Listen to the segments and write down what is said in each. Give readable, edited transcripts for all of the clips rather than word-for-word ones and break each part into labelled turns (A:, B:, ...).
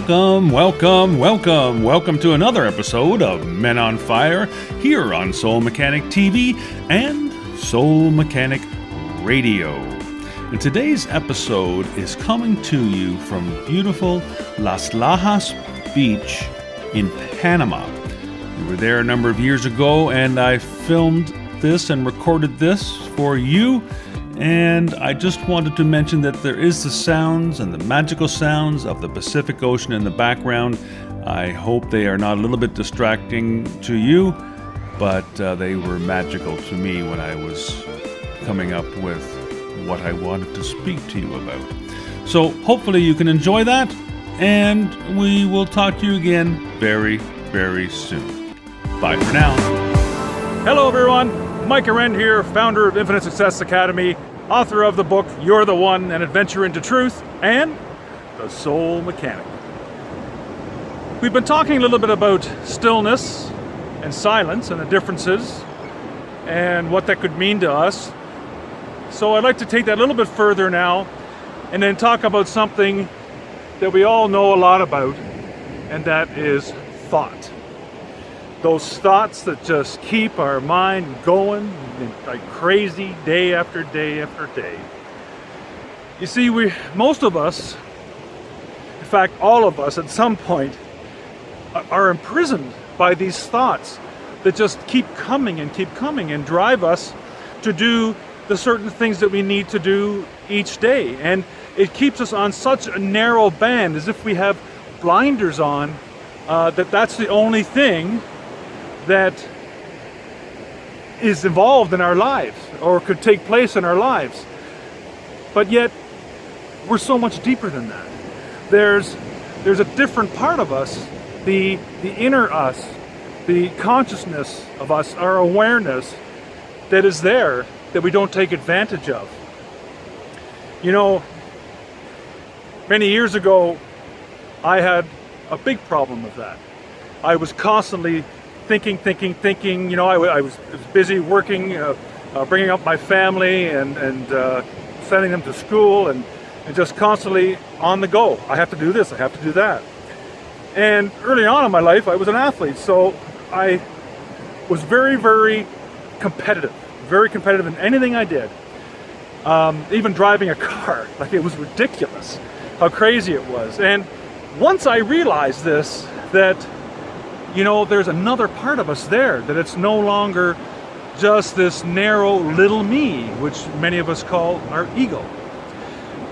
A: Welcome to another episode of Men on Fire here on Soul Mechanic TV and Soul Mechanic Radio. And today's episode is coming to you from beautiful Las Lajas Beach in Panama. We were there a number of years ago and I filmed this and recorded this for you. And I just wanted to mention that there is the sounds and the magical sounds of the Pacific Ocean in the background. I hope they are not a little bit distracting to you, but they were magical to me when I was coming up with what I wanted to speak to you about. So hopefully you can enjoy that, and we will talk to you again very, very soon. Bye for now.
B: Hello everyone. Mike Arendt here, founder of Infinite Success Academy, author of the book You're the One, An Adventure into Truth, and The Soul Mechanic. We've been talking a little bit about stillness and silence and the differences and what that could mean to us. So I'd like to take that a little bit further now and then talk about something that we all know a lot about, and that is thought. Those thoughts that just keep our mind going like crazy day after day after day. You see, most of us, in fact all of us at some point, are imprisoned by these thoughts that just keep coming and drive us to do the certain things that we need to do each day. And it keeps us on such a narrow band, as if we have blinders on, that's the only thing that is involved in our lives or could take place in our lives. But yet we're so much deeper than that. There's a different part of us, the inner us, the consciousness of us, our awareness that is there that we don't take advantage of. You know, many years ago I had a big problem with that. I was constantly thinking. You know, I was busy working, bringing up my family and sending them to school and just constantly on the go. I have to do this, I have to do that. And early on in my life, I was an athlete, so I was very, very competitive in anything I did. Even driving a car, like, it was ridiculous how crazy it was. And once I realized this, that you know, there's another part of us there, that it's no longer just this narrow little me, which many of us call our ego.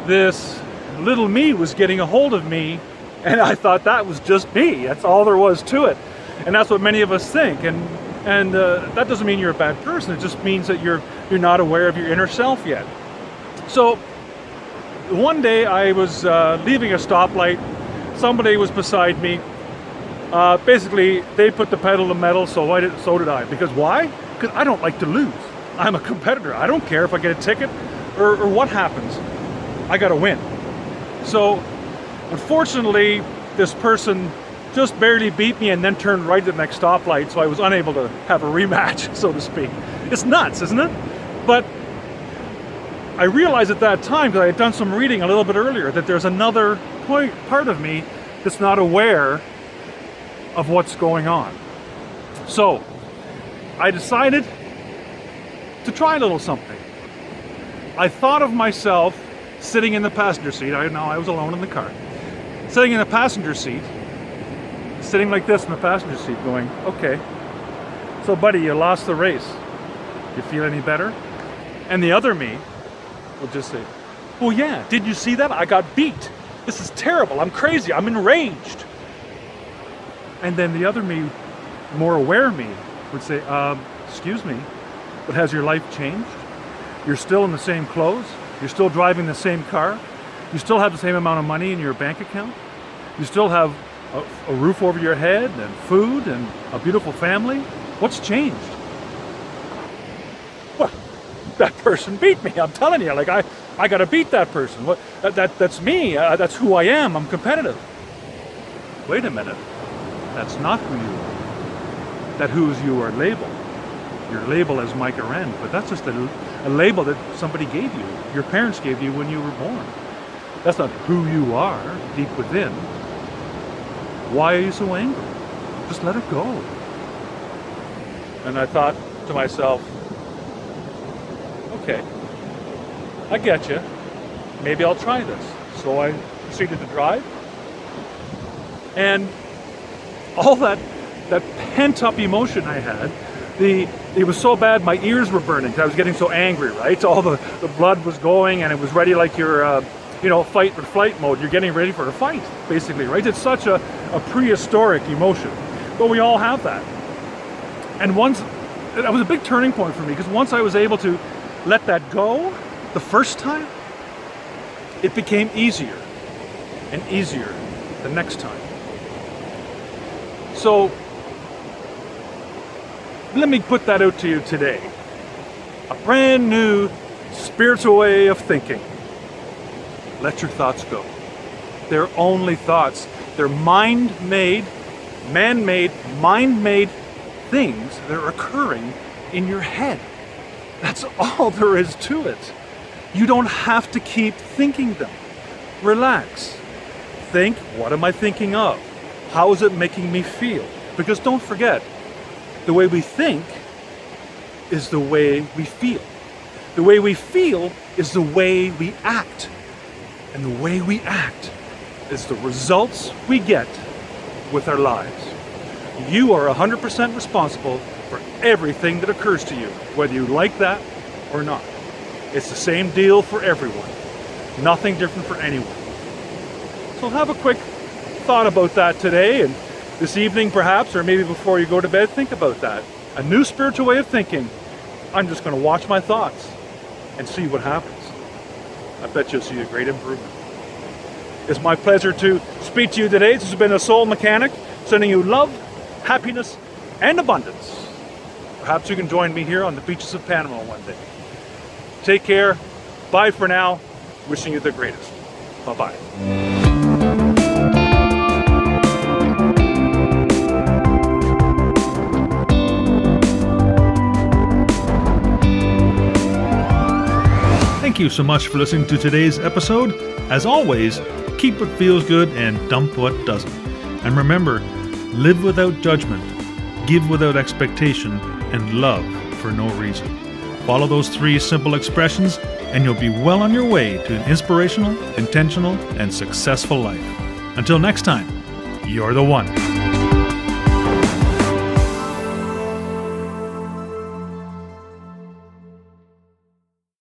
B: This little me was getting a hold of me, and I thought that was just me. That's all there was to it. And that's what many of us think. And that doesn't mean you're a bad person. It just means that you're not aware of your inner self yet. So one day I was leaving a stoplight. Somebody was beside me. Basically, they put the pedal to the metal, so did I. Because why? Because I don't like to lose. I'm a competitor. I don't care if I get a ticket or what happens. I got to win. So, unfortunately, this person just barely beat me and then turned right at the next stoplight, so I was unable to have a rematch, so to speak. It's nuts, isn't it? But I realized at that time, because I had done some reading a little bit earlier, that there's another part of me that's not aware of what's going on. So I decided to try a little something. I thought of myself sitting in the passenger seat. I was alone in the car, sitting in the passenger seat, sitting like this in the passenger seat, going, okay, so buddy, you lost the race. You feel any better? And the other me would just say, well, yeah, did you see that? I got beat. This is terrible. I'm crazy. I'm enraged. And then the other me, more aware me, would say, excuse me, but has your life changed? You're still in the same clothes? You're still driving the same car? You still have the same amount of money in your bank account? You still have a roof over your head and food and a beautiful family? What's changed? Well, that person beat me, I'm telling you. Like, I gotta beat that person. That's me, that's who I am, I'm competitive. Wait a minute. That's not who you are. That whose you are labeled. You're labeled as Mike Arendt, but that's just a label that somebody gave you. Your parents gave you when you were born. That's not who you are deep within. Why are you so angry? Just let it go. And I thought to myself, okay, I get you. Maybe I'll try this. So I proceeded to drive. And all that pent-up emotion I had, it was so bad my ears were burning because I was getting so angry, right? All the blood was going and it was ready like your fight or flight mode. You're getting ready for a fight, basically, right? It's such a prehistoric emotion. But we all have that. And that was a big turning point for me, because once I was able to let that go the first time, it became easier and easier the next time. So let me put that out to you today. A brand new spiritual way of thinking. Let your thoughts go. They're only thoughts. They're man-made things that are occurring in your head. That's all there is to it. You don't have to keep thinking them. Relax. Think, what am I thinking of? How is it making me feel? Because don't forget, the way we think is the way we feel. The way we feel is the way we act. And the way we act is the results we get with our lives. You are 100% responsible for everything that occurs to you, whether you like that or not. It's the same deal for everyone. Nothing different for anyone. So have a quick thought about that today, and this evening perhaps, or maybe before you go to bed, think about that. A new spiritual way of thinking. I'm just going to watch my thoughts and see what happens. I bet you'll see a great improvement. It's my pleasure to speak to you today. This has been a Soul Mechanic, sending you love, happiness, and abundance. Perhaps you can join me here on the beaches of Panama one day. Take care. Bye for now. Wishing you the greatest. Bye-bye. Thank you so much for listening to today's episode. As always, keep what feels good and dump what doesn't. And remember, live without judgment, give without expectation, and love for no reason. Follow those 3 simple expressions and you'll be well on your way to an inspirational, intentional, and successful life. Until next time, you're the one.